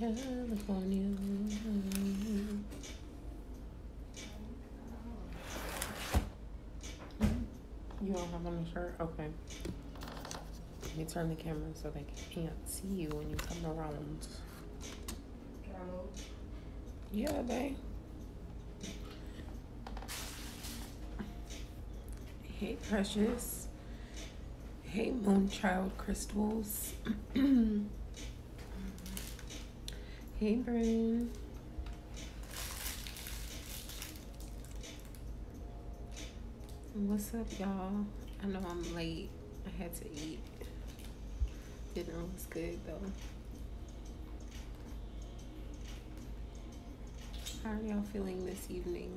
California. You don't have on a shirt? Okay. Let me turn the camera so they can't see you when you come around. Can I move? Yeah, they. Hey, Precious. Hey, Moonchild Crystals. Hey, Bryn. What's up, y'all? I know I'm late. I had to eat. Dinner was good, though. How are y'all feeling this evening?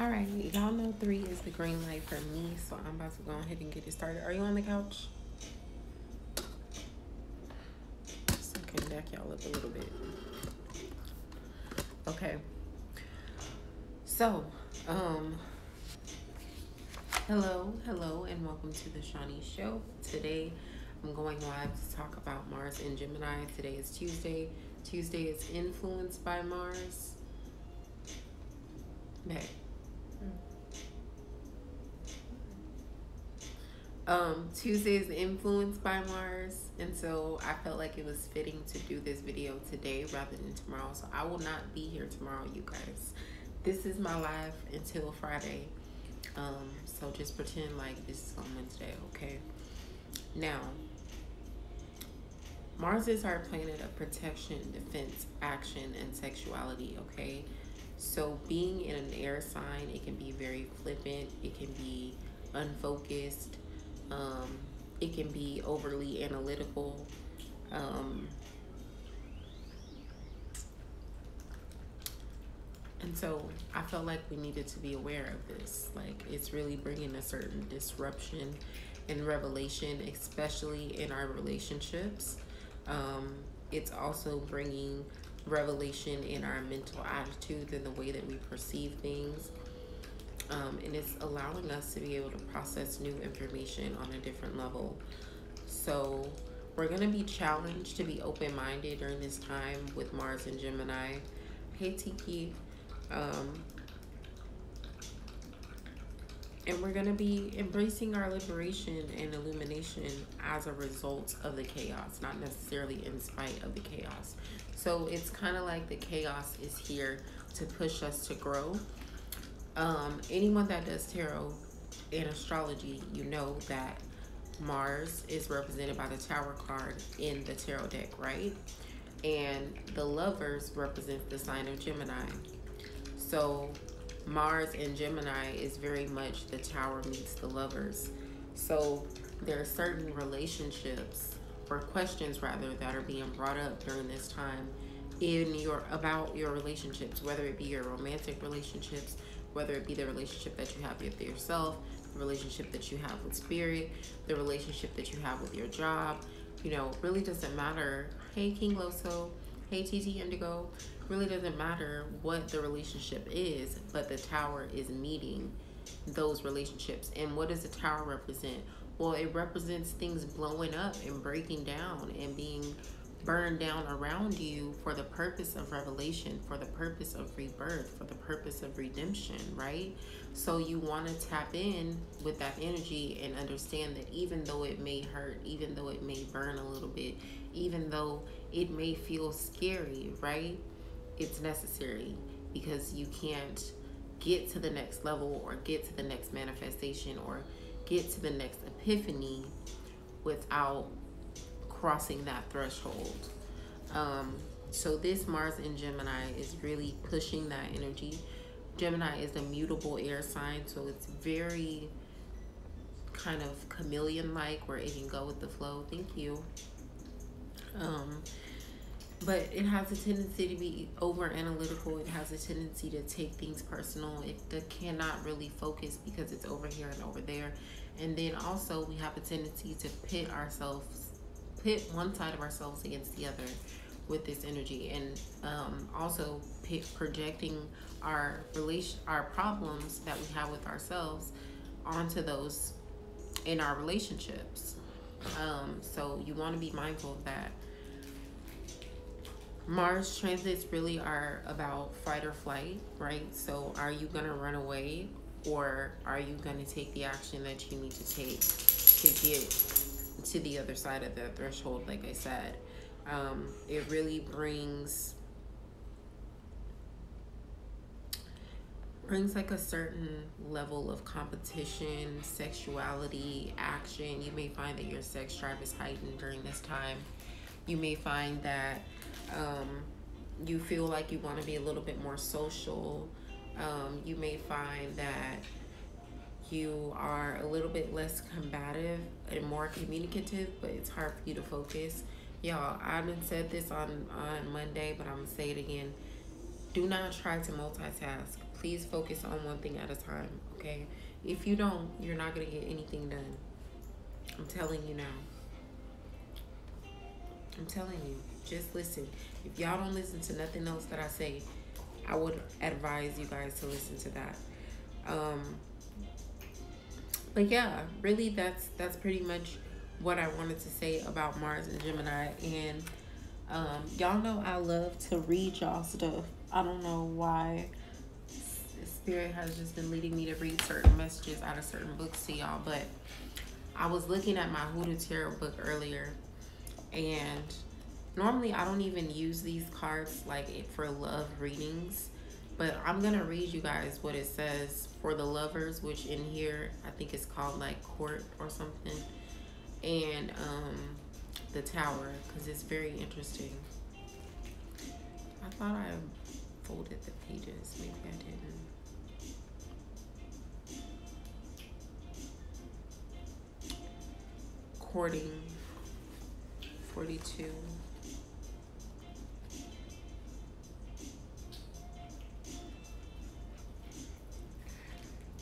All right, y'all know 3 is the green light for me, so I'm about to go ahead and get it started. Are you on the couch? So I can back y'all up a little bit. Okay. So, hello, and welcome to the Shawnee Show. Today, I'm going live to talk about Mars and Gemini. Today is Tuesday. Tuesday is influenced by Mars. Okay. Tuesday is influenced by Mars, and so I felt like it was fitting to do this video today rather than tomorrow. So I will not be here tomorrow, you guys. This is my live until Friday. So just pretend like this is on Wednesday, okay? Now, Mars is our planet of protection, defense, action, and sexuality, okay? So being in an air sign, it can be very flippant, it can be unfocused, it can be overly analytical. And so I felt like we needed to be aware of this. Like, it's really bringing a certain disruption and revelation, especially in our relationships. It's also bringing revelation in our mental attitude and the way that we perceive things. And it's allowing us to be able to process new information on a different level. So we're going to be challenged to be open-minded during this time with Mars and Gemini. Hey, Tiki. And we're going to be embracing our liberation and illumination as a result of the chaos, not necessarily in spite of the chaos. So it's kind of like the chaos is here to push us to grow. Anyone that does tarot and astrology, you know that Mars is represented by the Tower card in the tarot deck, right? And the Lovers represent the sign of Gemini. So Mars and Gemini is very much the Tower meets the Lovers. So there are certain relationships, or questions rather, that are being brought up during this time about your relationships, whether it be your romantic relationships, whether it be the relationship that you have with yourself, the relationship that you have with spirit, the relationship that you have with your job. You know, really doesn't matter. Hey, King Loso. Hey, TT Indigo. Really doesn't matter what the relationship is, but the Tower is meeting those relationships. And what does the Tower represent? Well, it represents things blowing up and breaking down and being burned down around you for the purpose of revelation, for the purpose of rebirth, for the purpose of redemption, right? So you want to tap in with that energy and understand that even though it may hurt, even though it may burn a little bit, even though it may feel scary, right? It's necessary, because you can't get to the next level or get to the next manifestation or get to the next epiphany without crossing that threshold. So this Mars in Gemini is really pushing that energy. Gemini is a mutable air sign, so it's very kind of chameleon-like, where it can go with the flow. Thank you. But it has a tendency to be over analytical. It has a tendency to take things personal. It cannot really focus because it's over here and over there. And then also we have a tendency to pit one side of ourselves against the other, with this energy, and also projecting our problems that we have with ourselves onto those in our relationships. So you want to be mindful of that. Mars transits really are about fight or flight, right? So are you going to run away, or are you going to take the action that you need to take to get to the other side of the threshold? Like I said, it really brings like a certain level of competition, sexuality, action. You may find that your sex drive is heightened during this time. You may find that you feel like you want to be a little bit more social. You may find that you are a little bit less combative and more communicative, but it's hard for you to focus. Y'all, I done said this on Monday, but I'm going to say it again. Do not try to multitask. Please focus on one thing at a time, okay? If you don't, you're not going to get anything done. I'm telling you now. I'm telling you. Just listen. If y'all don't listen to nothing else that I say, I would advise you guys to listen to that. But yeah, really that's pretty much what I wanted to say about Mars and Gemini. And y'all know I love to read y'all stuff. I don't know why Spirit has just been leading me to read certain messages out of certain books to y'all, but I was looking at my Hoodoo Tarot book earlier, and normally I don't even use these cards like for love readings, but I'm gonna read you guys what it says for the lovers, which in here I think it's called like court or something, and the Tower, because it's very interesting. I thought I folded the pages, maybe I didn't. Courting 42.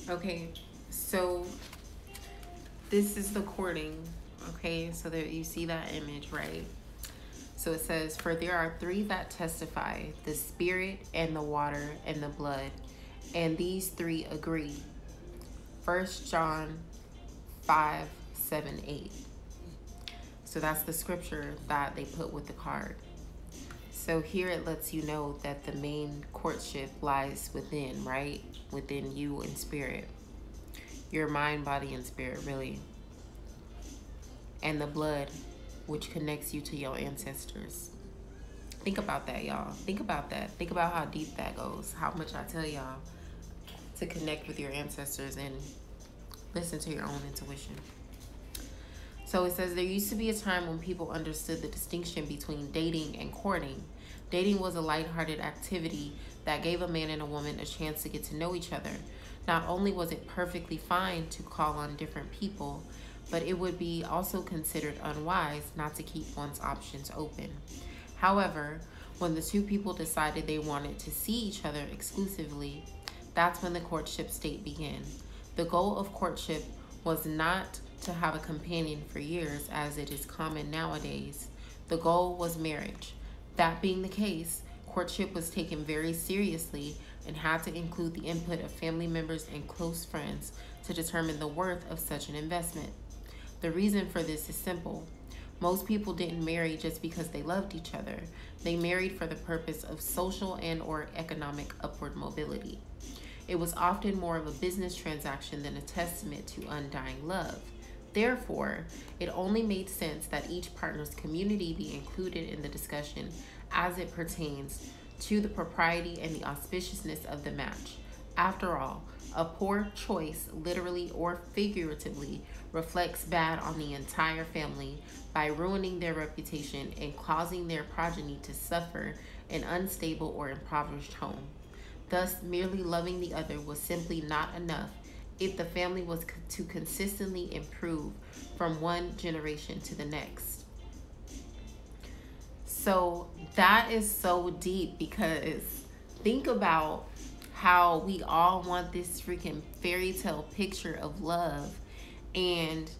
Okay, so this is the courting. Okay, so there you see that image, right? So it says, for there are three that testify, the spirit and the water and the blood, and these three agree. 1 John 5:7-8. So that's the scripture that they put with the card. So here it lets you know that the main courtship lies within, right? Within you and spirit. Your mind, body, and spirit, really. And the blood, which connects you to your ancestors. Think about that, y'all. Think about that. Think about how deep that goes. How much I tell y'all to connect with your ancestors and listen to your own intuition. So it says, there used to be a time when people understood the distinction between dating and courting. Dating was a lighthearted activity that gave a man and a woman a chance to get to know each other. Not only was it perfectly fine to call on different people, but it would be also considered unwise not to keep one's options open. However, when the two people decided they wanted to see each other exclusively, that's when the courtship state began. The goal of courtship was not to have a companion for years, as it is common nowadays. The goal was marriage. That being the case, courtship was taken very seriously and had to include the input of family members and close friends to determine the worth of such an investment. The reason for this is simple. Most people didn't marry just because they loved each other. They married for the purpose of social and/or economic upward mobility. It was often more of a business transaction than a testament to undying love. Therefore, it only made sense that each partner's community be included in the discussion as it pertains to the propriety and the auspiciousness of the match. After all, a poor choice, literally or figuratively, reflects bad on the entire family by ruining their reputation and causing their progeny to suffer an unstable or impoverished home. Thus, merely loving the other was simply not enough if the family was to consistently improve from one generation to the next. So that is so deep, because think about how we all want this freaking fairy tale picture of love, and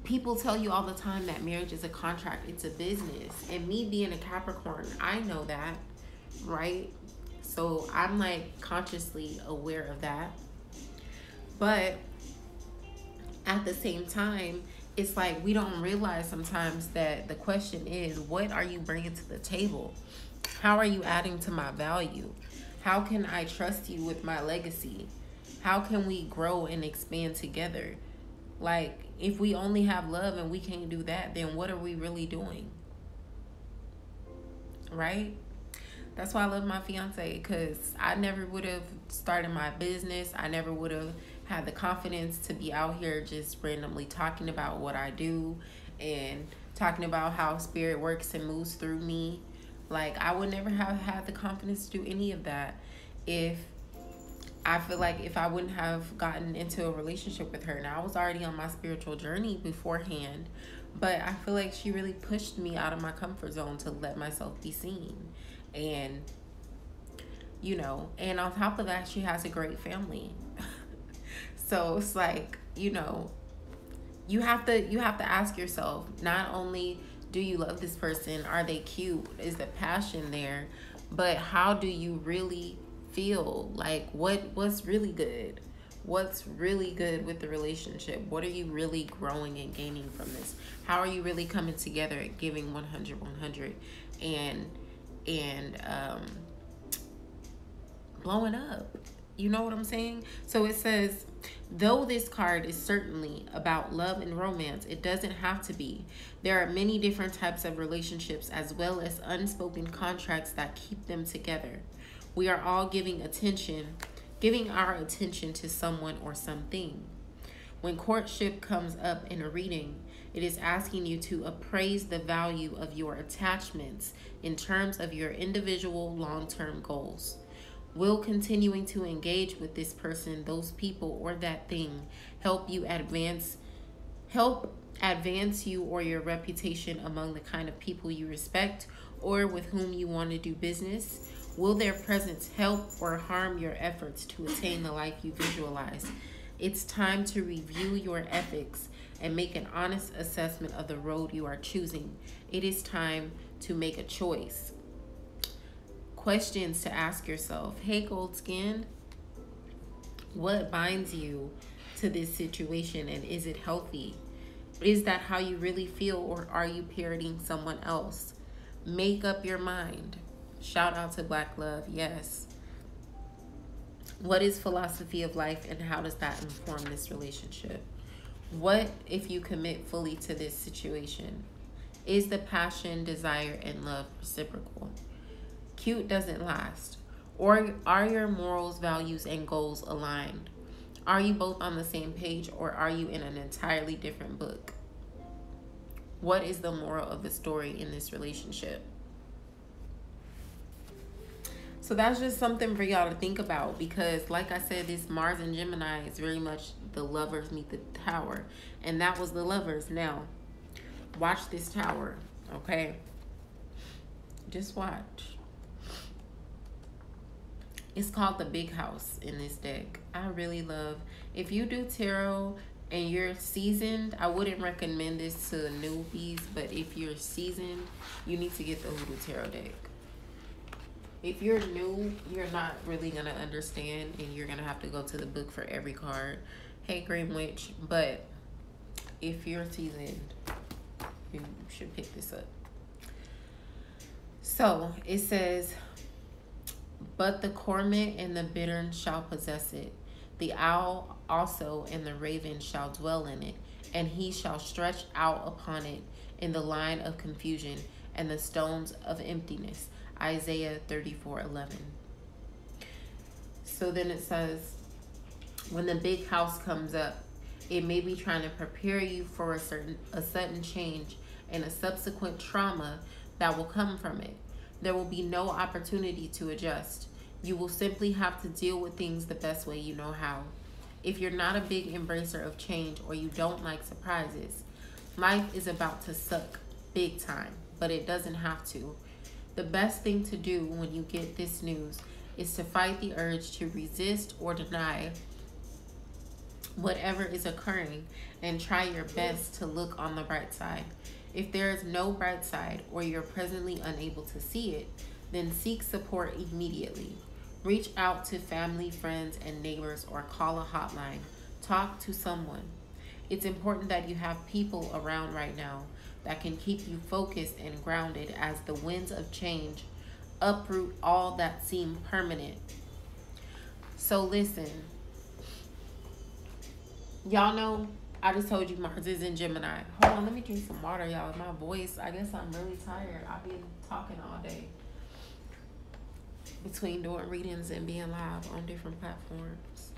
people tell you all the time that marriage is a contract, it's a business. And me being a Capricorn, I know that, right? So I'm like consciously aware of that. But at the same time, it's like we don't realize sometimes that the question is, what are you bringing to the table? How are you adding to my value? How can I trust you with my legacy? How can we grow and expand together? Like, if we only have love and we can't do that, then what are we really doing? Right? That's why I love my fiance, because I never would have started my business. I never would have had the confidence to be out here just randomly talking about what I do and talking about how spirit works and moves through me. Like, I would never have had the confidence to do any of that if I feel like if I wouldn't have gotten into a relationship with her. Now, I was already on my spiritual journey beforehand, but I feel like she really pushed me out of my comfort zone to let myself be seen. And, you know, and on top of that, she has a great family. So it's like, you know, you have to ask yourself, not only do you love this person, are they cute, is the passion there, but how do you really feel? Like, what's really good? What's really good with the relationship? What are you really growing and gaining from this? How are you really coming together and giving 100 and blowing up? You know what I'm saying? So it says, though this card is certainly about love and romance, it doesn't have to be. There are many different types of relationships, as well as unspoken contracts that keep them together. We are all giving our attention to someone or something. When courtship comes up in a reading, it is asking you to appraise the value of your attachments in terms of your individual long-term goals. Will continuing to engage with this person, those people, or that thing help advance you or your reputation among the kind of people you respect or with whom you want to do business? Will their presence help or harm your efforts to attain the life you visualize? It's time to review your ethics and make an honest assessment of the road you are choosing. It is time to make a choice. Questions to ask yourself. Hey, gold skin, what binds you to this situation, and is it healthy? Is that how you really feel, or are you parroting someone else? Make up your mind. Shout out to Black Love. Yes. What is philosophy of life, and how does that inform this relationship? What if you commit fully to this situation? Is the passion, desire, and love reciprocal? Cute doesn't last. Or are your morals, values, and goals aligned? Are you both on the same page, or are you in an entirely different book? What is the moral of the story in this relationship? So that's just something for y'all to think about, because like I said, this Mars and Gemini is very much the lovers meet the tower. And that was the lovers. Now, watch this tower, okay? Just watch. It's called the Big House in this deck. I really love, if you do tarot and you're seasoned, I wouldn't recommend this to newbies, but if you're seasoned, you need to get the Hoodoo Tarot deck. If you're new, you're not really going to understand, and you're going to have to go to the book for every card. Hey, Green Witch. But if you're seasoned, you should pick this up. So it says, but the cormorant and the bittern shall possess it. The owl also and the raven shall dwell in it, and he shall stretch out upon it in the line of confusion and the stones of emptiness. Isaiah 34:11. So then it says, when the big house comes up, it may be trying to prepare you for a sudden change and a subsequent trauma that will come from it. There will be no opportunity to adjust. You will simply have to deal with things the best way you know how. If you're not a big embracer of change, or you don't like surprises, life is about to suck big time, but it doesn't have to. The best thing to do when you get this news is to fight the urge to resist or deny whatever is occurring and try your best to look on the bright side. If there is no bright side or you're presently unable to see it, then seek support immediately. Reach out to family, friends, and neighbors or call a hotline. Talk to someone. It's important that you have people around right now that can keep you focused and grounded as the winds of change uproot all that seem permanent. So listen, y'all know I just told you Mars is in Gemini. Hold on, let me drink some water, y'all. My voice, I guess I'm really tired. I've been talking all day between doing readings and being live on different platforms.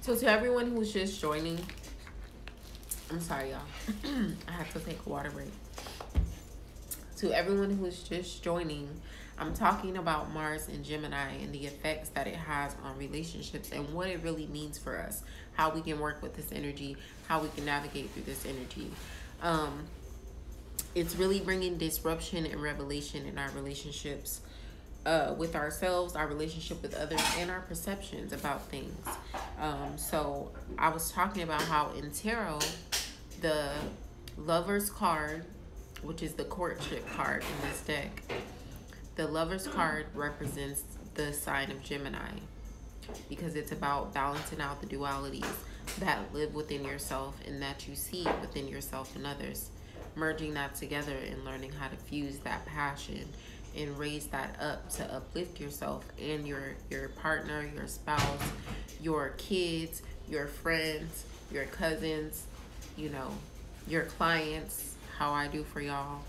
So to everyone who's just joining, I'm sorry, y'all. I have to take a water break. To everyone who's just joining, I'm talking about Mars and Gemini and the effects that it has on relationships and what it really means for us, how we can work with this energy, how we can navigate through this energy. It's really bringing disruption and revelation in our relationships with ourselves, our relationship with others, and our perceptions about things. So I was talking about how in tarot, the Lover's card, which is the courtship card in this deck, the Lover's card represents the sign of Gemini because it's about balancing out the dualities that live within yourself and that you see within yourself and others, merging that together and learning how to fuse that passion and raise that up to uplift yourself and your partner, your spouse, your kids, your friends, your cousins, you know, your clients, how I do for y'all,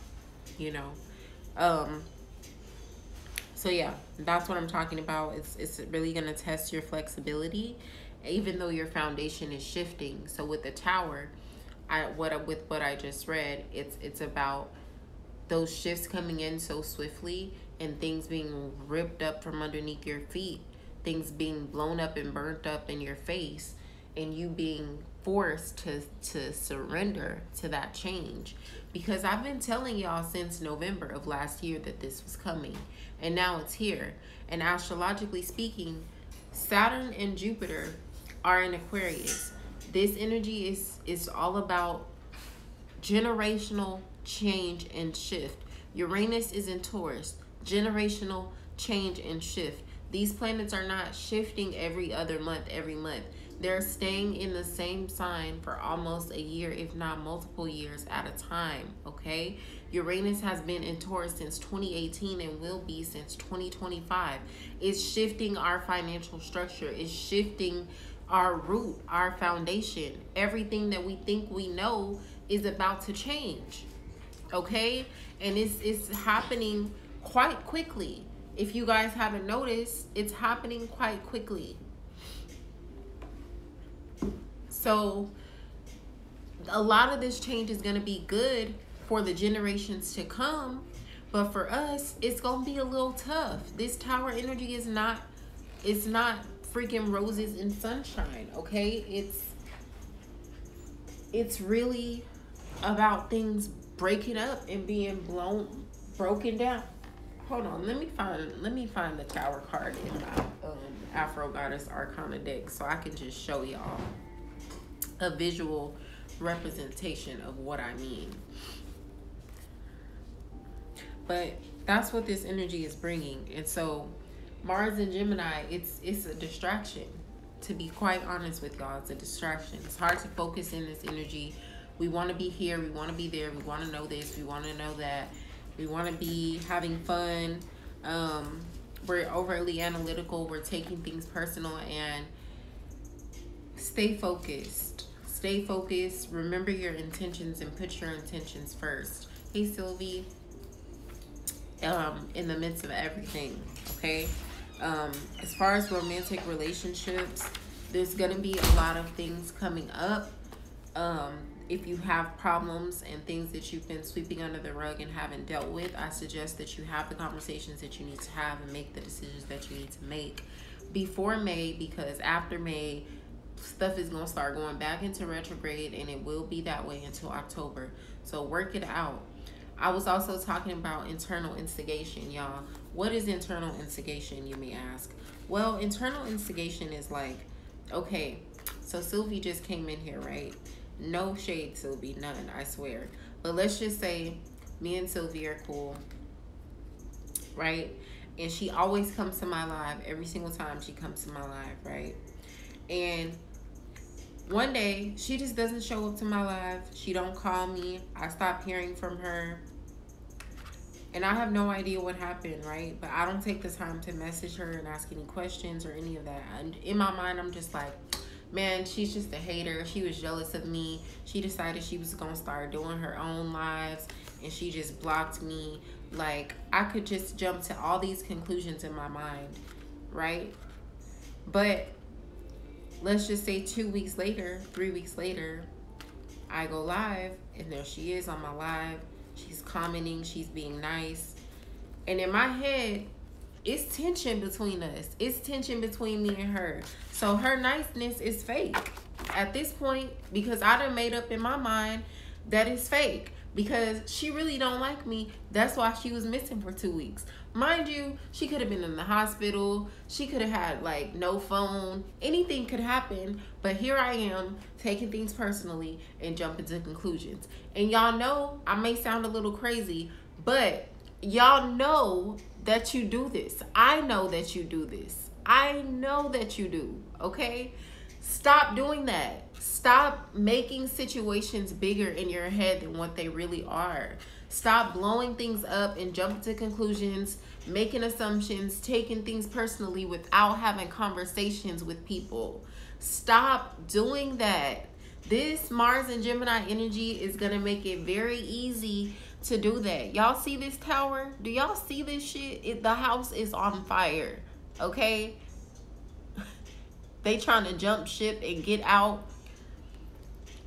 you know. So yeah, that's what I'm talking about. It's really gonna test your flexibility, even though your foundation is shifting. So with the Tower, with what I just read, it's about those shifts coming in so swiftly and things being ripped up from underneath your feet, things being blown up and burnt up in your face, and you being forced to surrender to that change. Because I've been telling y'all since November of last year that this was coming, and now it's here. And astrologically speaking, Saturn and Jupiter are in Aquarius. This energy is all about generational change and shift. Uranus is in Taurus, generational change and shift. These planets are not shifting every other month, every month. They're staying in the same sign for almost a year, if not multiple years at a time, okay? Uranus has been in Taurus since 2018 and will be since 2025. It's shifting our financial structure. It's shifting our root, our foundation. Everything that we think we know is about to change, okay? And it's happening quite quickly. If you guys haven't noticed, it's happening quite quickly. So a lot of this change is going to be good for the generations to come, but for us, it's going to be a little tough. This Tower energy is not, it's not freaking roses and sunshine, okay? It's really about things breaking up and being broken down. Hold on, let me find the Tower card in my Afro Goddess Arcana deck so I can just show y'all a visual representation of what I mean. But that's what this energy is bringing. And so Mars and Gemini, it's a distraction. To be quite honest with y'all, it's a distraction. It's hard to focus in this energy. We want to be here, we want to be there, we want to know this, we want to know that, we want to be having fun. We're overly analytical, we're taking things personal, and stay focused. Stay focused. Remember your intentions and put your intentions first. Hey, Sylvie. In the midst of everything, okay? As far as romantic relationships, there's going to be a lot of things coming up. If you have problems and things that you've been sweeping under the rug and haven't dealt with, I suggest that you have the conversations that you need to have and make the decisions that you need to make before May, because after May, stuff is going to start going back into retrograde, and it will be that way until October. So work it out. I was also talking about internal instigation, y'all. What is internal instigation, you may ask? Well, internal instigation is like, okay, so Sylvie just came in here, right? No shade, Sylvie, none, I swear. But let's just say me and Sylvie are cool, right? And she always comes to my live every single time she comes to my live, right? And one day she just doesn't show up to my live. She don't call me. I stop hearing from her. And I have no idea what happened, right? But I don't take the time to message her and ask any questions or any of that. And in my mind, I'm just like, man, she's just a hater. She was jealous of me. She decided she was going to start doing her own lives, and she just blocked me. Like, I could just jump to all these conclusions in my mind, right? But let's just say 2 weeks later, 3 weeks later, I go live, and there she is on my live. She's commenting, she's being nice. And in my head, it's tension between us. It's tension between me and her. So her niceness is fake at this point, because I done made up in my mind that it's fake, because she really don't like me. That's why she was missing for 2 weeks. Mind you, she could have been in the hospital. She could have had like no phone. Anything could happen. But here I am taking things personally and jumping to conclusions. And y'all know I may sound a little crazy, but y'all know that you do this. I know that you do this. I know that you do, okay? Stop doing that. Stop making situations bigger in your head than what they really are. Stop blowing things up and jumping to conclusions, making assumptions, taking things personally without having conversations with people. Stop doing that. This Mars and Gemini energy is going to make it very easy to do that. Y'all see this tower? Do y'all see this shit? The house is on fire, okay? They trying to jump ship and get out.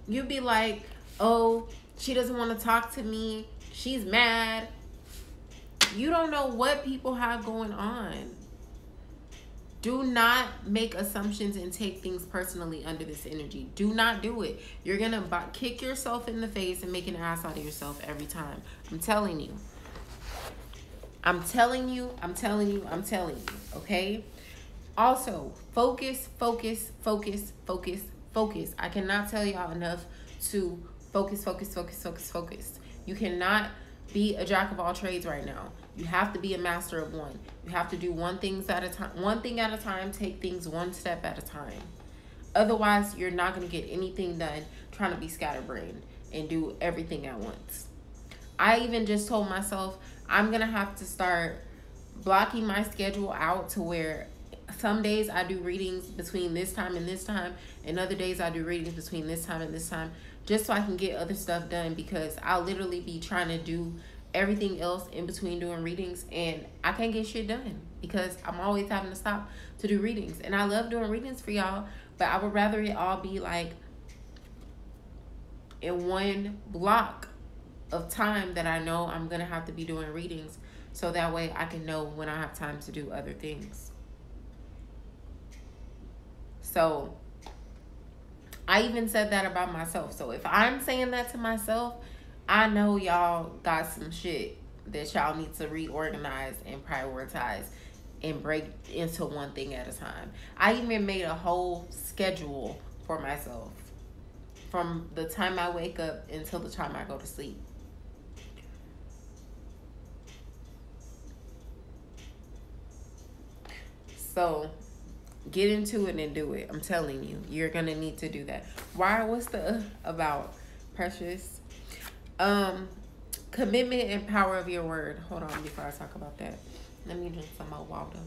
You be like, oh, she doesn't want to talk to me. She's mad. You don't know what people have going on. Do not make assumptions and take things personally under this energy. Do not do it. You're going to kick yourself in the face and make an ass out of yourself every time. I'm telling you. I'm telling you. I'm telling you. I'm telling you. Okay? Also, focus, focus, focus, focus, focus. I cannot tell y'all enough to focus, focus, focus, focus, focus. You cannot be a jack of all trades right now. You have to be a master of one. You have to do one thing at a time, take things one step at a time. Otherwise, you're not going to get anything done trying to be scatterbrained and do everything at once. I even just told myself I'm going to have to start blocking my schedule out to where some days I do readings between this time and this time, and other days I do readings between this time and this time, just so I can get other stuff done, because I'll literally be trying to do everything else in between doing readings, and I can't get shit done because I'm always having to stop to do readings. And I love doing readings for y'all, but I would rather it all be like in one block of time that I know I'm gonna have to be doing readings, so that way I can know when I have time to do other things. So I even said that about myself. So if I'm saying that to myself, I know y'all got some shit that y'all need to reorganize and prioritize and break into one thing at a time. I even made a whole schedule for myself from the time I wake up until the time I go to sleep. So get into it and do it. I'm telling you, you're gonna need to do that. Why? What's the about, Precious? Commitment and power of your word. Hold on before I talk about that. Let me drink some more water.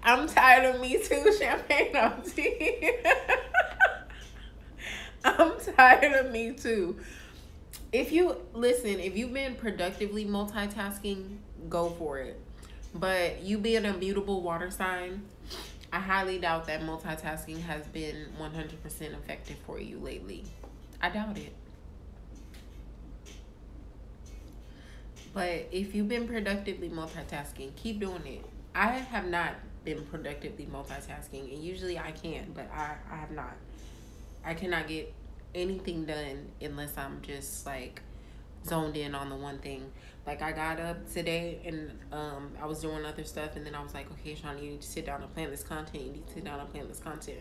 I'm tired of Me Too champagne on tea. I'm tired of Me Too. If you've been productively multitasking, go for it. But you being a mutable water sign, I highly doubt that multitasking has been 100% effective for you lately. I doubt it. But if you've been productively multitasking, keep doing it. I have not been productively multitasking, and usually I can, but I have not. I cannot get anything done unless I'm just like zoned in on the one thing. Like I got up today and I was doing other stuff, and then I was like, okay, Shauna, you need to sit down and plan this content. You need to sit down and plan this content.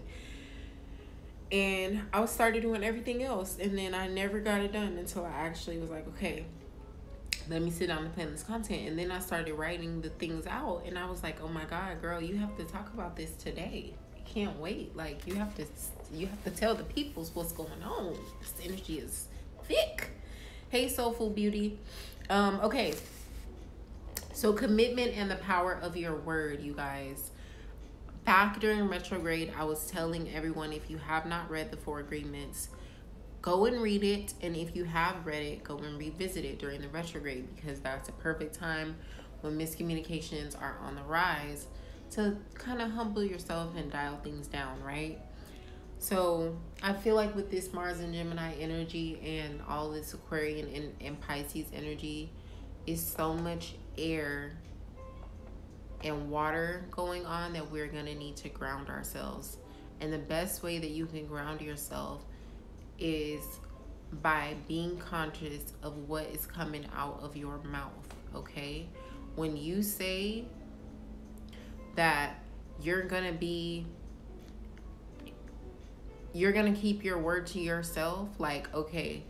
And I started doing everything else, and then I never got it done until I actually was like, okay, let me sit down and plan this content. And then I started writing the things out, and I was like, oh my God, girl, you have to talk about this today. You can't wait. Like you have to tell the peoples what's going on. This energy is thick. Hey, Soulful Beauty. Okay. So commitment and the power of your word, you guys. Back during retrograde, I was telling everyone, if you have not read the 4 agreements, go and read it. And if you have read it, go and revisit it during the retrograde, because that's a perfect time when miscommunications are on the rise to kind of humble yourself and dial things down, right? So I feel like with this Mars and Gemini energy and all this Aquarian and Pisces energy, is so much air and water going on that we're going to need to ground ourselves. And the best way that you can ground yourself is by being conscious of what is coming out of your mouth, okay? When you say that you're going to keep your word to yourself, like, okay,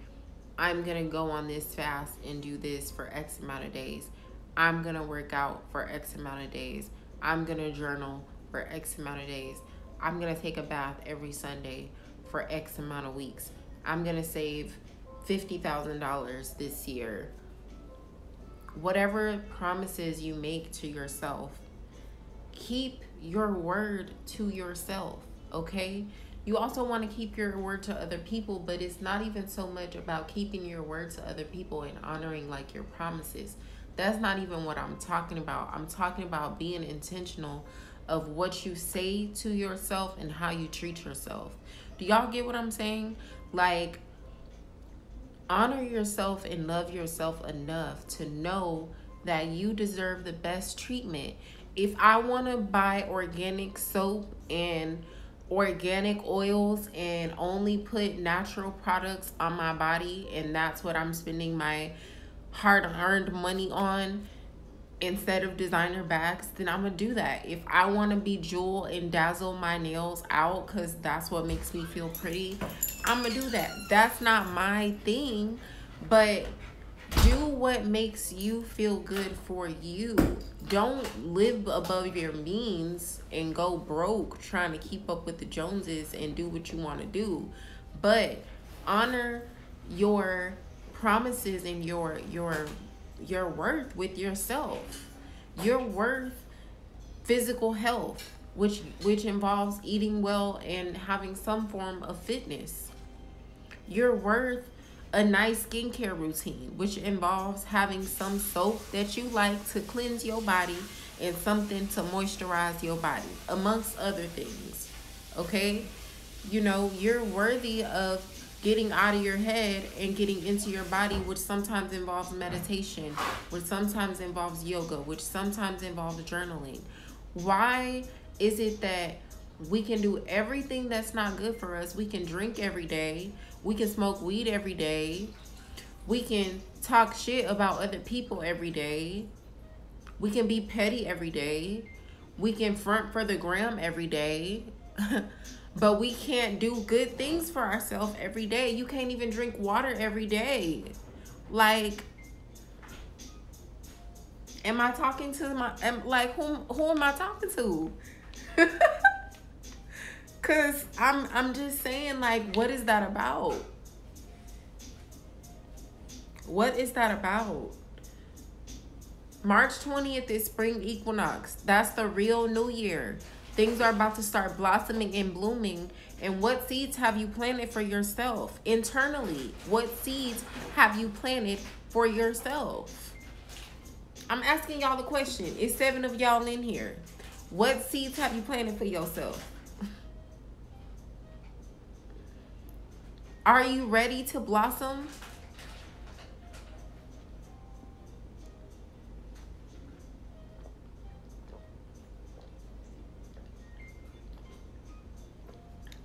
I'm going to go on this fast and do this for X amount of days. I'm going to work out for X amount of days. I'm going to journal for X amount of days. I'm going to take a bath every Sunday for X amount of weeks. I'm going to save $50,000 this year. Whatever promises you make to yourself, keep your word to yourself, okay? You also want to keep your word to other people, but it's not even so much about keeping your word to other people and honoring like your promises. That's not even what I'm talking about. I'm talking about being intentional of what you say to yourself and how you treat yourself. Do y'all get what I'm saying? Like, honor yourself and love yourself enough to know that you deserve the best treatment. If I want to buy organic soap and organic oils and only put natural products on my body, and that's what I'm spending my hard-earned money on instead of designer bags, then I'm gonna do that. If I want to bejewel and dazzle my nails out because that's what makes me feel pretty, I'm gonna do that. That's not my thing, but do what makes you feel good for you. Don't live above your means and go broke trying to keep up with the Joneses and do what you want to do, but honor your promises and your worth with yourself. You're worth physical health, which involves eating well and having some form of fitness. You're worth a nice skincare routine, which involves having some soap that you like to cleanse your body and something to moisturize your body, amongst other things, okay? You know, you're worthy of getting out of your head and getting into your body, which sometimes involves meditation, which sometimes involves yoga, which sometimes involves journaling. Why is it that we can do everything that's not good for us? We can drink every day. We can smoke weed every day. We can talk shit about other people every day. We can be petty every day. We can front for the gram every day. But we can't do good things for ourselves every day. You can't even drink water every day. Like, am I talking to who am I talking to? Cause I'm just saying, like, what is that about? What is that about? March 20th is spring equinox. That's the real new year. Things are about to start blossoming and blooming. And what seeds have you planted for yourself internally? What seeds have you planted for yourself? I'm asking y'all the question. It's 7 of y'all in here. What seeds have you planted for yourself? Are you ready to blossom?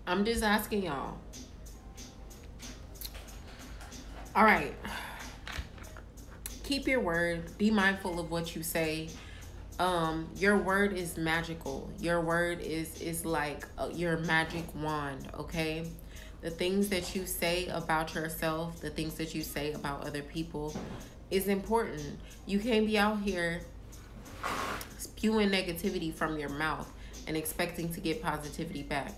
I'm just asking y'all. All right. Keep your word. Be mindful of what you say. Your word is magical. Your word is like your magic wand, okay? The things that you say about yourself, the things that you say about other people is important. You can't be out here spewing negativity from your mouth and expecting to get positivity back.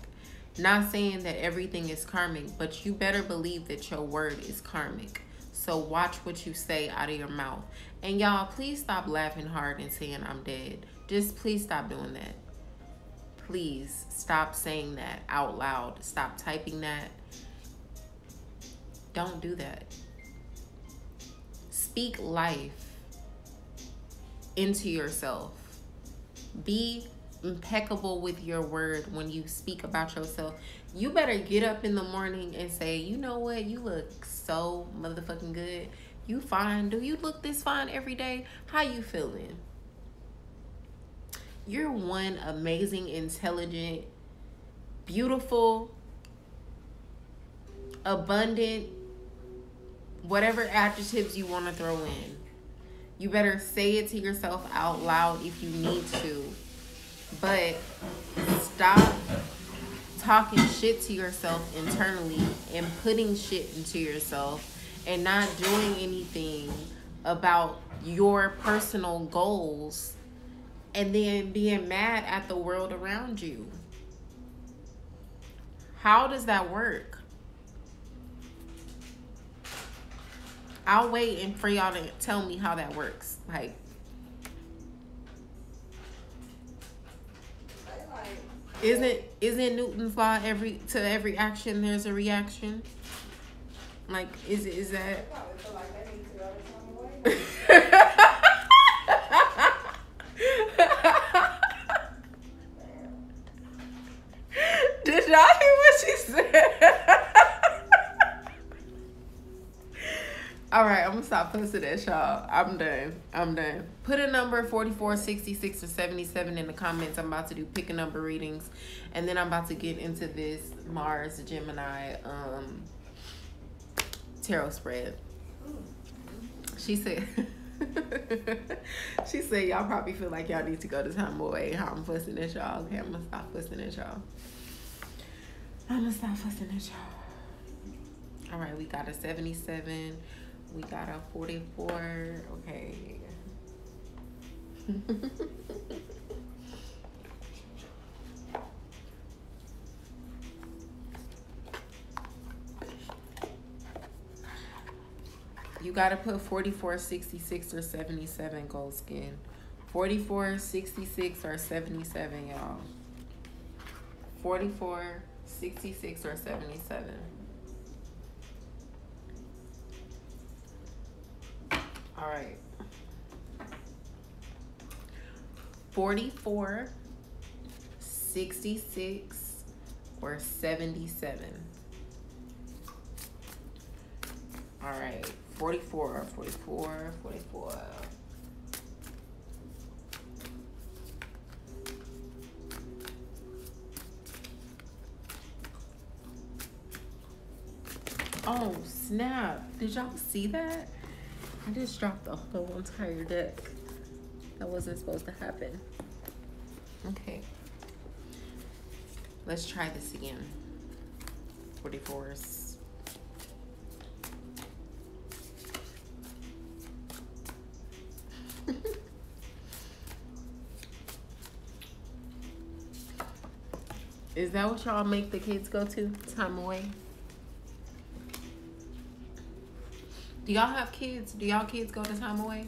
Not saying that everything is karmic, but you better believe that your word is karmic. So watch what you say out of your mouth. And y'all, please stop laughing hard and saying I'm dead. Just please stop doing that. Please stop saying that out loud. Stop typing that. Don't do that. Speak life into yourself. Be impeccable with your word when you speak about yourself. You better get up in the morning and say, you know what, you look so motherfucking good. You fine. Do you look this fine every day? How you feeling? You're one amazing, intelligent, beautiful, abundant, whatever adjectives you want to throw in. You better say it to yourself out loud if you need to. But stop talking shit to yourself internally and putting shit into yourself and not doing anything about your personal goals and then being mad at the world around you. How does that work? I'll wait and for y'all to tell me how that works. Like, isn't Newton's law to every action there's a reaction? Like, is that? I probably feel like they need to go the same way. Did y'all hear what she said? All right, I'm gonna stop posting that, y'all. I'm done. Put a number 44, 66, or 77 in the comments. I'm about to do pick a number readings, and then I'm about to get into this Mars Gemini tarot spread. She said, she said y'all probably feel like y'all need to go to time away. How I'm fussing at y'all. Okay, I'm gonna stop fussing at y'all. All right, we got a 77. We got a 44. Okay. You got to put 44, 66, or 77, gold skin. 44, 66, or 77, y'all. 44, 66, or 77. All right. 44, 66, or 77. All right. 44. Oh, snap. Did y'all see that? I just dropped the whole entire deck. That wasn't supposed to happen. Okay. Let's try this again. 44s. Is that what y'all make the kids go to? Time away? Do y'all have kids? Do y'all kids go to time away?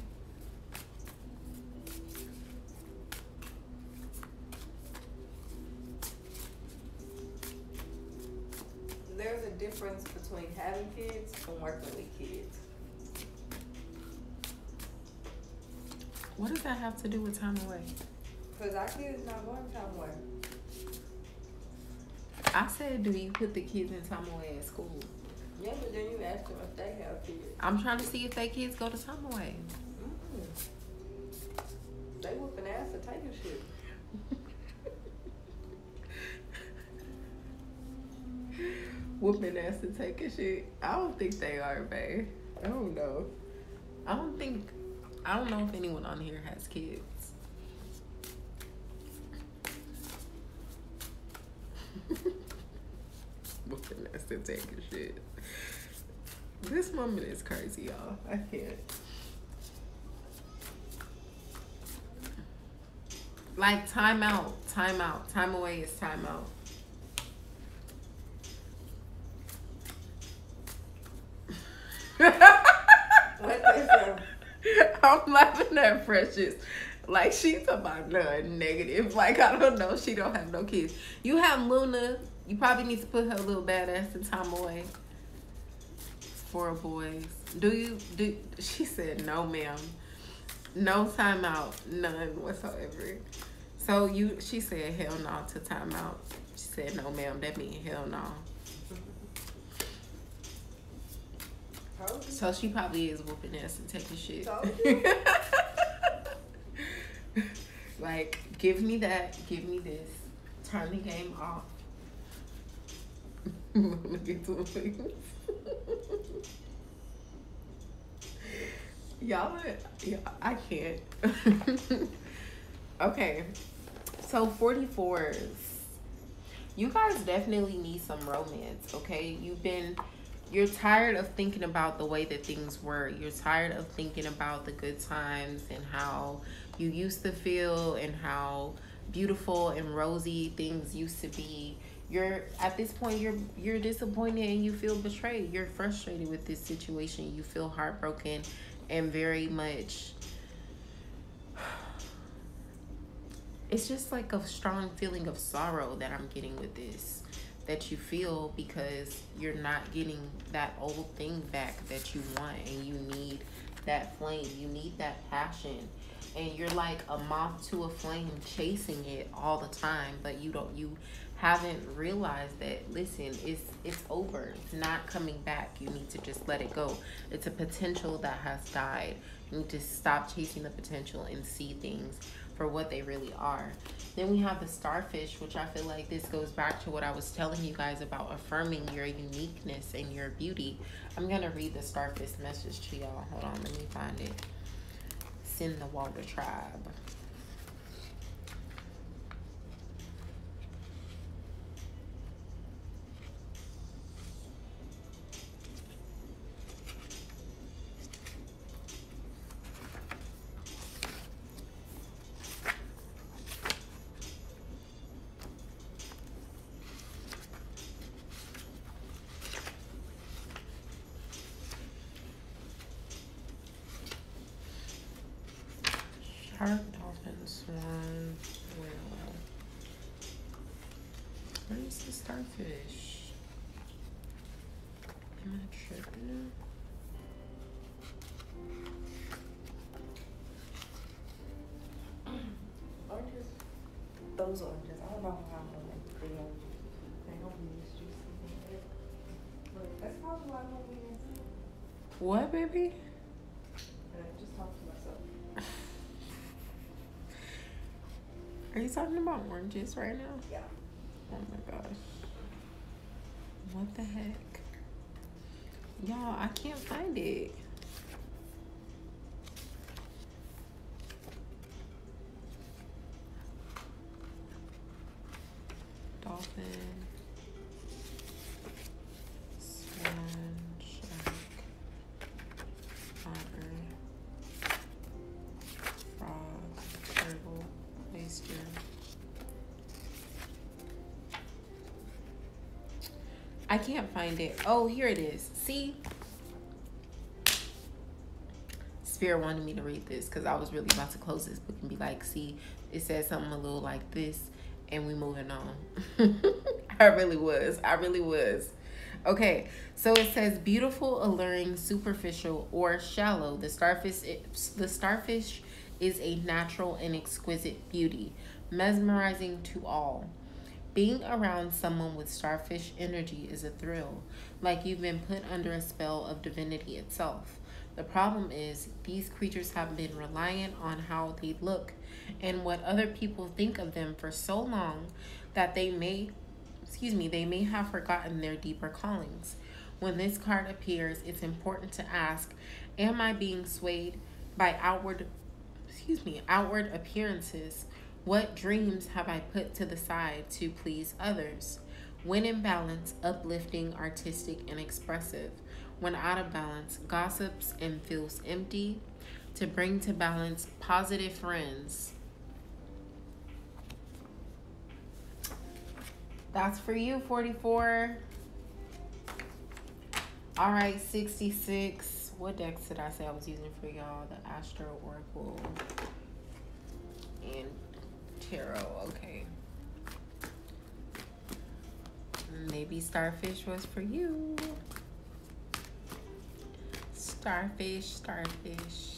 What does that have to do with time away? Because our kids not going time away. I said, do you put the kids in time away at school? Yeah, but then you ask them if they have kids. I'm trying to see if their kids go to time away. They whooping ass for taking shit. Whooping ass and taking shit. I don't think they are, babe. I don't know. I don't know if anyone on here has kids. Whooping ass and taking shit. This woman is crazy, y'all. I can't. Like, time out. Time out. Time away is time out. I'm laughing at Precious. Like, she's about nothing negative. Like, I don't know. She don't have no kids. You have Luna. You probably need to put her little badass in time away. 4 boys. Do she said no, ma'am. No time out. None whatsoever. So she said hell no to time out. She said no, ma'am. That means hell no. So she probably is whooping ass and taking shit. Like, give me that. Give me this. Turn the game off. Look at the things. Y'all, I can't. Okay. So 44s. You guys definitely need some romance, okay? You're tired of thinking about the way that things were. You're tired of thinking about the good times and how you used to feel and how beautiful and rosy things used to be. At this point you're disappointed and you feel betrayed. You're frustrated with this situation. You feel heartbroken and very much, it's just like a strong feeling of sorrow that I'm getting with this, that you feel, because you're not getting that old thing back that you want, and you need that flame, you need that passion, and you're like a moth to a flame chasing it all the time, but you haven't realized that, listen, it's over. It's not coming back. You need to just let it go. It's a potential that has died. You need to stop chasing the potential and see things for what they really are. Then we have the starfish, which I feel like this goes back to what I was telling you guys about affirming your uniqueness and your beauty. I'm gonna read the starfish message to y'all. Hold on, let me find it. Send the water tribe. Shark, dolphin, swan, whale. Where's the starfish? Am I tripping? Oranges. Those oranges. I don't know how I'm gonna make the oranges. They don't be as juicy. But that's probably why I don't be inside. What, baby? I just talked to myself. Are you talking about oranges right now? Yeah. Oh my gosh. What the heck? Y'all, I can't find it. Dolphin. Swan. Shark. Otter. Frog. Turtle. Oyster. I can't find it. Oh, here it is. See? Spirit wanted me to read this because I was really about to close this book and be like, see, it said something a little like this, and we moving on. I really was. Okay, so it says beautiful, alluring, superficial, or shallow. The starfish is a natural and exquisite beauty, mesmerizing to all. Being around someone with starfish energy is a thrill, like you've been put under a spell of divinity itself. The problem is, these creatures have been reliant on how they look and what other people think of them for so long that they may have forgotten their deeper callings. When this card appears, it's important to ask, am I being swayed by outward appearances? What dreams have I put to the side to please others? When in balance, uplifting, artistic, and expressive. When out of balance, gossips and feels empty. To bring to balance, positive friends. That's for you, 44. All right, 66. What decks did I say I was using for y'all? The Astro Oracle and Tarot. Okay. Maybe Starfish was for you. Starfish, Starfish.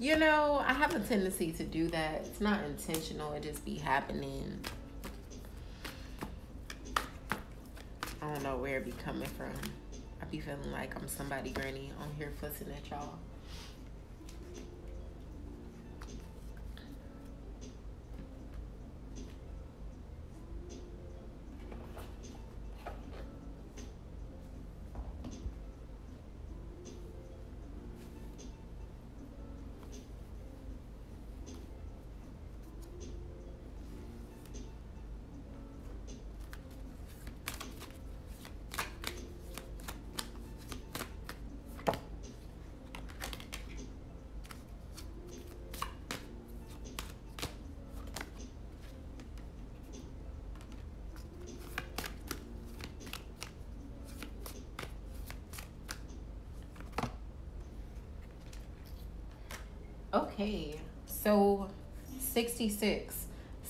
You know, I have a tendency to do that. It's not intentional, it just be happening. I don't know where it be coming from. I be feeling like I'm somebody granny on here fussing at y'all. Okay, so 66.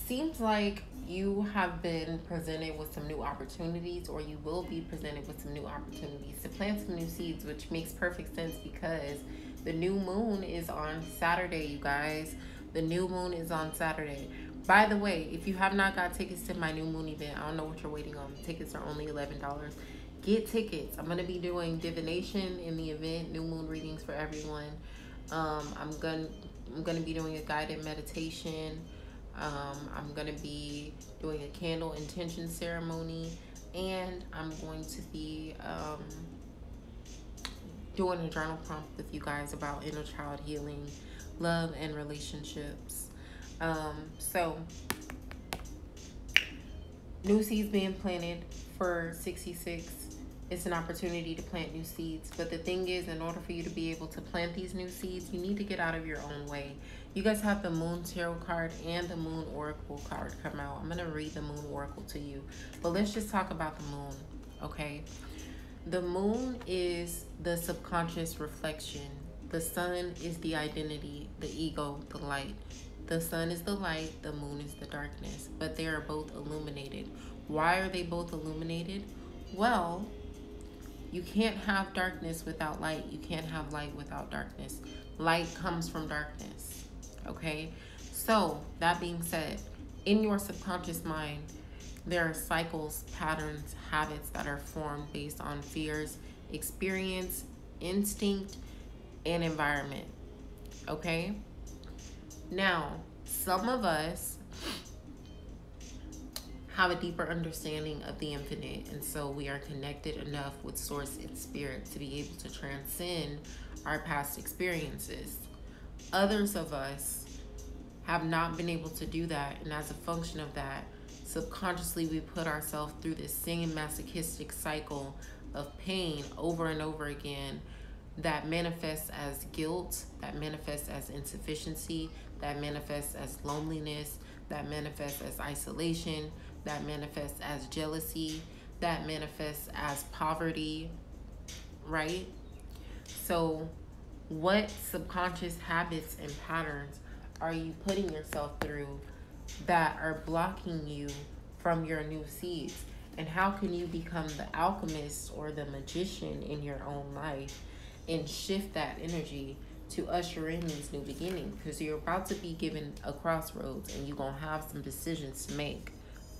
Seems like you have been presented with some new opportunities, or you will be presented with some new opportunities to plant some new seeds, which makes perfect sense because the new moon is on Saturday, you guys. The new moon is on Saturday. By the way, if you have not got tickets to my new moon event, I don't know what you're waiting on. Tickets are only $11. Get tickets. I'm going to be doing divination in the event, new moon readings for everyone. I'm gonna be doing a guided meditation. I'm gonna be doing a candle intention ceremony, and I'm going to be doing a journal prompt with you guys about inner child healing, love, and relationships. So new seeds being planted for 66. It's an opportunity to plant new seeds. But the thing is, in order for you to be able to plant these new seeds, you need to get out of your own way. You guys have the Moon Tarot card and the Moon Oracle card come out. I'm going to read the Moon Oracle to you. But let's just talk about the moon, okay? The moon is the subconscious reflection. The sun is the identity, the ego, the light. The sun is the light, the moon is the darkness. But they are both illuminated. Why are they both illuminated? Well, you can't have darkness without light. You can't have light without darkness. Light comes from darkness, okay? So, that being said, in your subconscious mind, there are cycles, patterns, habits that are formed based on fears, experience, instinct, and environment, okay? Now, some of us have a deeper understanding of the infinite, and so we are connected enough with source and spirit to be able to transcend our past experiences. Others of us have not been able to do that, and as a function of that, subconsciously we put ourselves through this same masochistic cycle of pain over and over again that manifests as guilt, that manifests as insufficiency, that manifests as loneliness, that manifests as isolation, that manifests as jealousy, that manifests as poverty. right? So what subconscious habits and patterns are you putting yourself through that are blocking you from your new seeds? And how can you become the alchemist or the magician in your own life and shift that energy to usher in these new beginnings? Because you're about to be given a crossroads and you're going to have some decisions to make,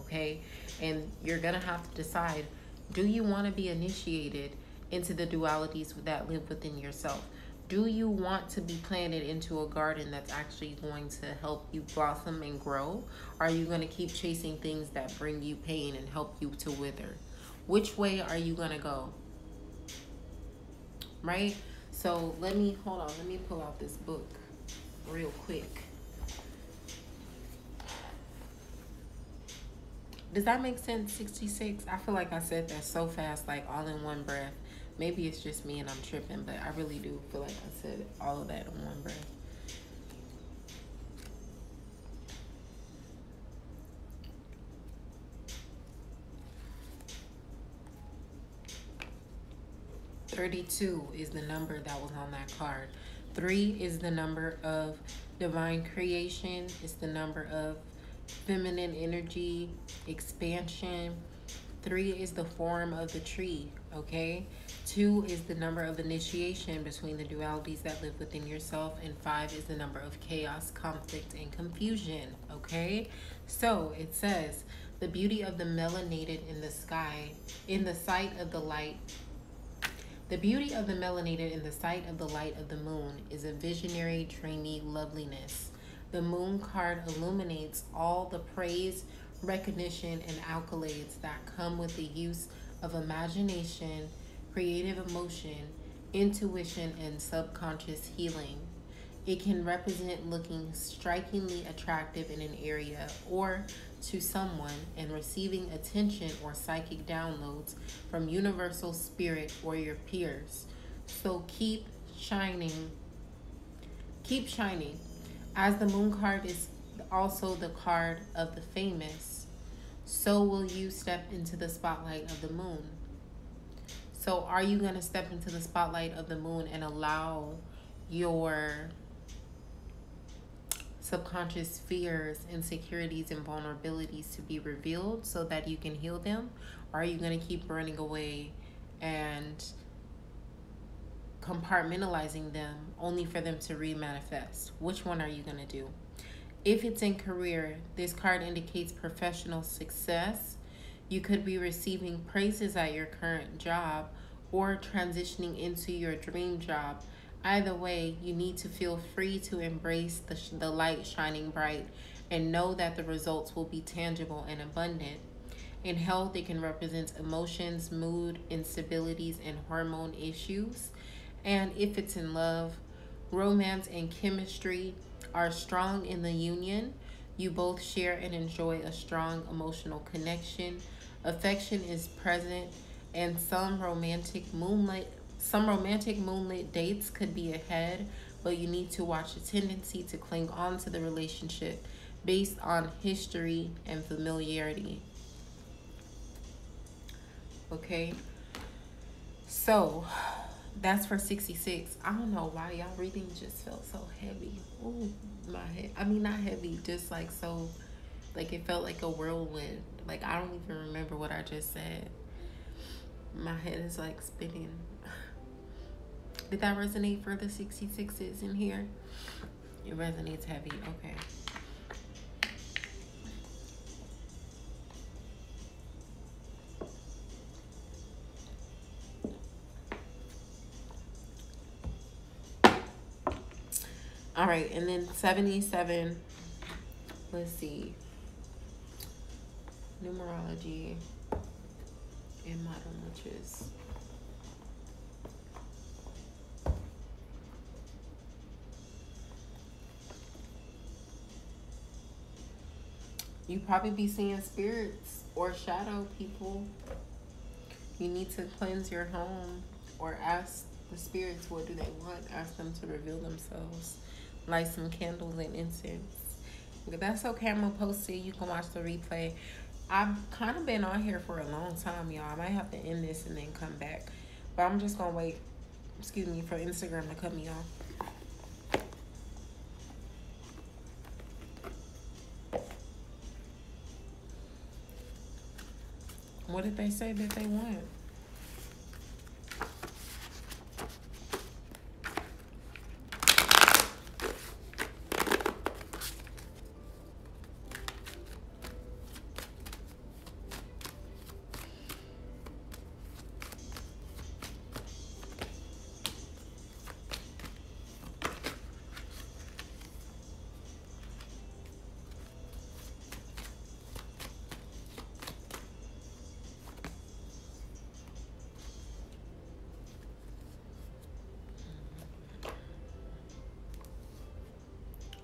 okay? And you're going to have to decide, do you want to be initiated into the dualities that live within yourself? Do you want to be planted into a garden that's actually going to help you blossom and grow? Or are you going to keep chasing things that bring you pain and help you to wither? Which way are you going to go? Right? So let me pull out this book real quick. Does that make sense? 66? I feel like I said that so fast, like all in one breath. Maybe it's just me and I'm tripping, but I really do feel like I said all of that in one breath. "32 is the number that was on that card. 3 is the number of divine creation. It's the number of feminine energy, expansion. 3 is the form of the tree, okay? 2 is the number of initiation between the dualities that live within yourself. And 5 is the number of chaos, conflict, and confusion, okay? So it says, the beauty of the melanated in the sky, in the sight of the light. The beauty of the melanated in the sight of the light of the moon is a visionary, dreamy loveliness. The moon card illuminates all the praise, recognition, and accolades that come with the use of imagination, creative emotion, intuition, and subconscious healing. It can represent looking strikingly attractive in an area or to someone and receiving attention or psychic downloads from universal spirit or your peers. So keep shining. Keep shining. As the moon card is also the card of the famous, so will you step into the spotlight of the moon. So are you going to step into the spotlight of the moon and allow your subconscious fears, insecurities, and vulnerabilities to be revealed so that you can heal them? Or are you going to keep running away and compartmentalizing them only for them to remanifest? Which one are you going to do? If it's in career, this card indicates professional success. You could be receiving praises at your current job or transitioning into your dream job. Either way, you need to feel free to embrace the light shining bright and know that the results will be tangible and abundant. In health, it can represent emotions, mood, instabilities, and hormone issues. And if it's in love, romance and chemistry are strong in the union. You both share and enjoy a strong emotional connection. Affection is present, and some romantic moonlit dates could be ahead, but you need to watch a tendency to cling on to the relationship based on history and familiarity. Okay, so that's for 66. I don't know why y'all reading just felt so heavy. Ooh, my head. I mean, not heavy, just like so, like it felt like a whirlwind. Like I don't even remember what I just said. My head is like spinning. Did that resonate for the 66s in here? It resonates heavy. Okay. All right, and then 77. Let's see. Numerology and modern witches. You probably be seeing spirits or shadow people. You need to cleanse your home or ask the spirits what do they want. Ask them to reveal themselves. Light some candles and incense. If that's okay, I'm going to post it. You can watch the replay. I've kind of been on here for a long time, y'all. I might have to end this and then come back. But I'm just gonna wait, excuse me, for Instagram to cut me off. What did they say that they want?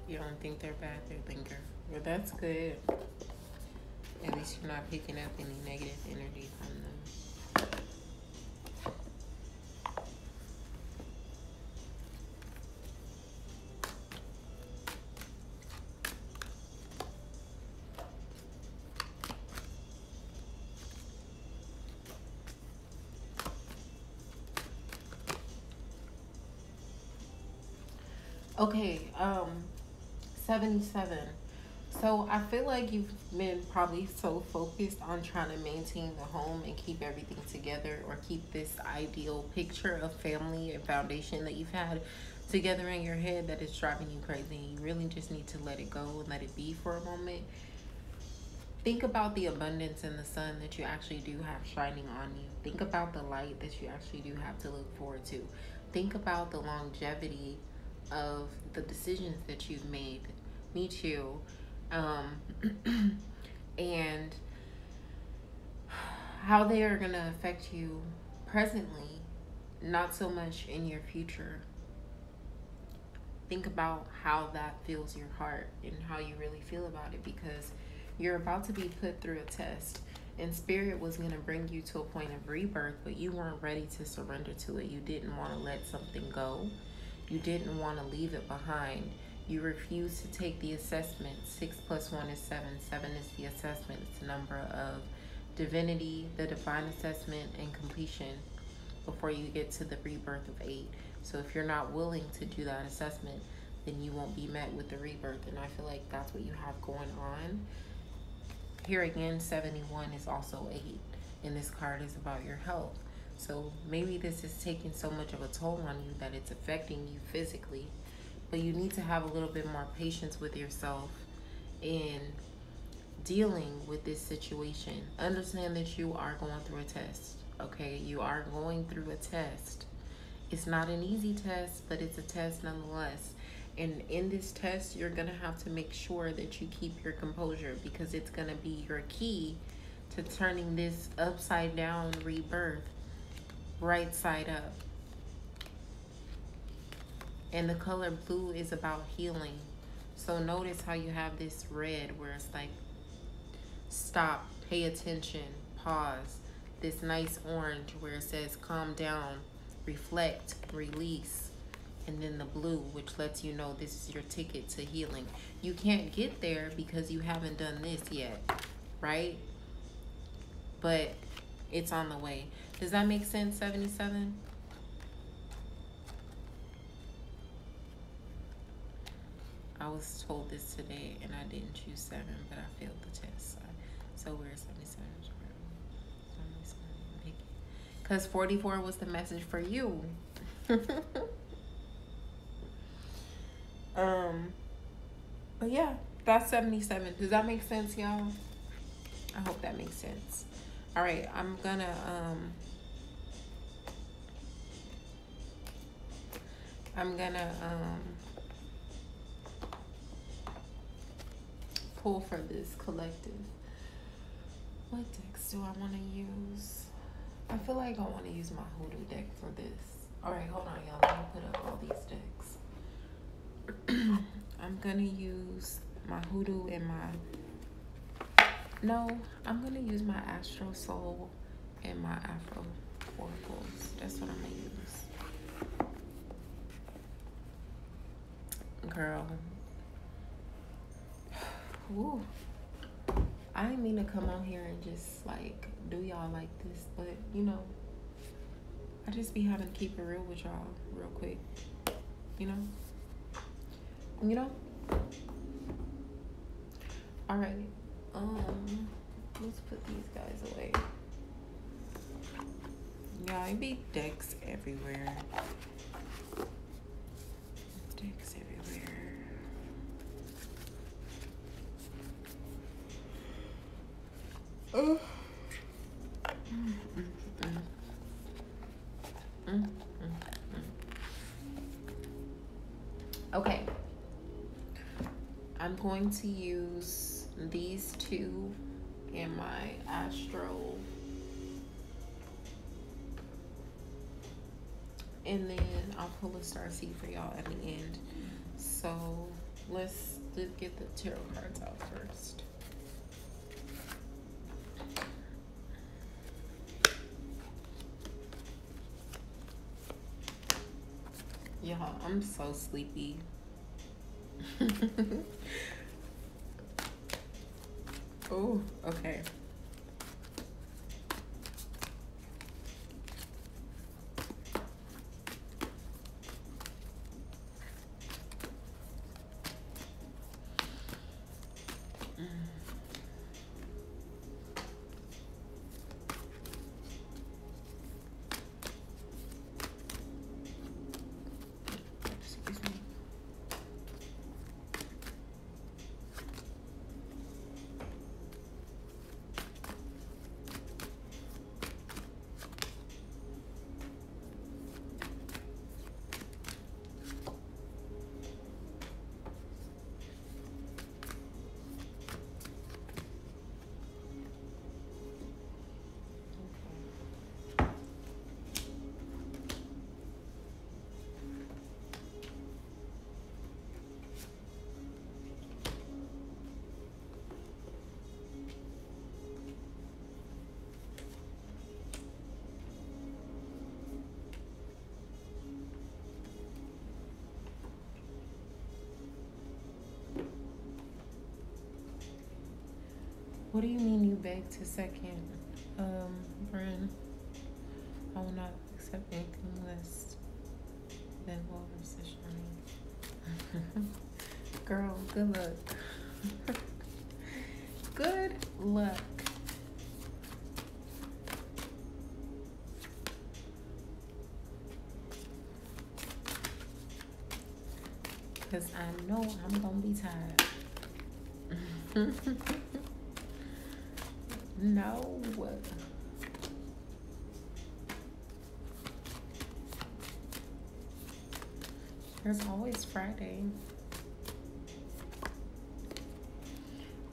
You don't think they're bad, they're thinker. Well, that's good. At least you're not picking up any negative energy from them. Okay, 77. So I feel like you've been probably so focused on trying to maintain the home and keep everything together, or keep this ideal picture of family and foundation that you've had together in your head, that it's driving you crazy. You really just need to let it go and let it be for a moment. Think about the abundance and the sun that you actually do have shining on you. Think about the light that you actually do have to look forward to. Think about the longevity of the decisions that you've made. Me too. And how they are going to affect you presently, not so much in your future. Think about how that fills your heart and how you really feel about it, because you're about to be put through a test, and spirit was going to bring you to a point of rebirth, but you weren't ready to surrender to it. You didn't want to let something go. You didn't want to leave it behind. You refused to take the assessment. 6 + 1 is 7. 7 is the assessment. It's the number of divinity, the divine assessment, and completion before you get to the rebirth of 8. So if you're not willing to do that assessment, then you won't be met with the rebirth. And I feel like that's what you have going on. Here again, 71 is also 8. And this card is about your health. So maybe this is taking so much of a toll on you that it's affecting you physically. But you need to have a little bit more patience with yourself in dealing with this situation. Understand that you are going through a test, okay? You are going through a test. It's not an easy test, but it's a test nonetheless. And in this test, you're going to have to make sure that you keep your composure, because it's going to be your key to turning this upside down rebirth right side up. And the color blue is about healing. So notice how you have this red where it's like stop, pay attention, pause. This nice orange where it says calm down, reflect, release. And then the blue, which lets you know this is your ticket to healing. You can't get there because you haven't done this yet, right? But it's on the way. Does that make sense, 77? I was told this today and I didn't choose 7, but I failed the test. So where's 77? Because 44 was the message for you. But yeah, that's 77. Does that make sense, y'all? I hope that makes sense. All right, I'm gonna pull for this collective. What decks do I want to use? I feel like I want to use my hoodoo deck for this. All right, hold on, y'all. Let me put up all these decks. I'm gonna use my hoodoo and I'm gonna use my Astro Soul and my Afro Oracles. That's what I'm gonna use. Girl. Woo. I didn't mean to come on here and just like do y'all like this, but you know, I just be having to keep it real with y'all real quick. You know? You know? Alright. Let's put these guys away. Yeah, it be decks everywhere. Decks everywhere. Oh. Okay. I'm going to use these two in my astro. And then I'll pull a star seed for y'all at the end. So let's get the tarot cards out first. Y'all, I'm so sleepy. Oh, okay. What do you mean you beg to second? Bren, I will not accept anything less than well positioning. Girl, good luck. Good luck. Cause I know I'm gonna be tired. No. There's always Friday.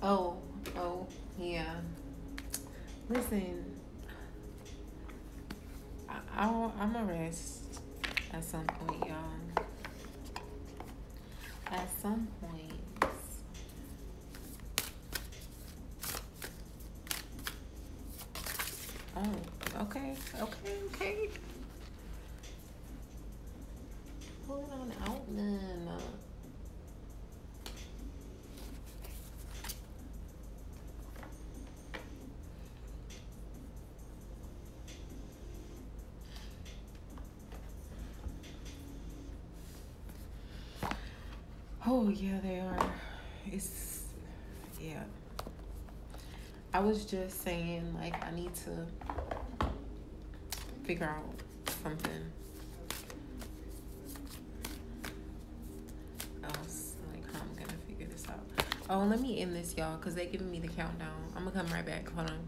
Oh, yeah. Listen, I'm gonna rest at some point, y'all. At some point. Oh, okay. Pull it on out then. Oh, yeah, they are. Yeah. I was just saying, like, I need to figure out something else, like how I'm gonna figure this out. Oh, let me end this, y'all, because they're giving me the countdown. I'm gonna come right back. Hold on.